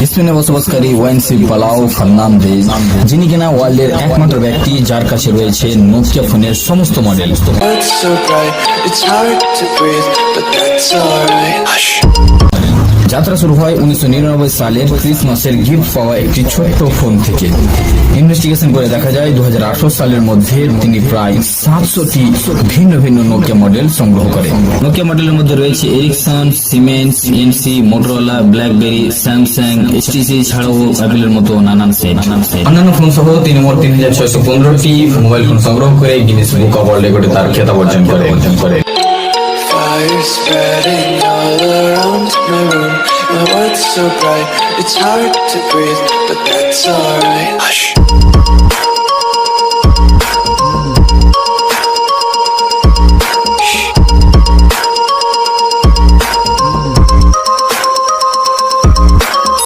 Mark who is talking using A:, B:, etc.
A: স্পেনে বসবাসকারী ওয়েন্সি পালাও ফার্নান্দেজ, যিনি কিনা ওয়ার্ল্ডের একমাত্র ব্যক্তি যার কাছে রয়েছে নোকিয়া ফোনের সমস্ত মডেল। যাত্রা শুরু হয় 1999 সালের ক্রিসমাসের গিফট পাওয়া একটি ছোট্ট ফোন থেকে। ইনভেস্টিগেশন করে দেখা যায় 2018 সালের মধ্যে তিনি প্রায় 700টি ভিন্ন ভিন্ন নোকিয়া মডেল সংগ্রহ করেন। নোকিয়া মডেলের মধ্যে রয়েছে এরিকসন, সিমেন্স, এনসি, মোটরোলা, ব্ল্যাকবেরি, স্যামসাং, এইচটিসি ছাড়াও অ্যাপলের মতো নানান সেট। অন্যান্য ফোন সহ তিনি মোট 3615টি মোবাইল ফোন সংগ্রহ করে গিনেস বুক অফ ওয়ার্ল্ড রেকর্ডে তার খেতাব অর্জন করে।
B: Fire spreading all around my room. My world's so bright, it's hard to breathe, but that's alright. Hush.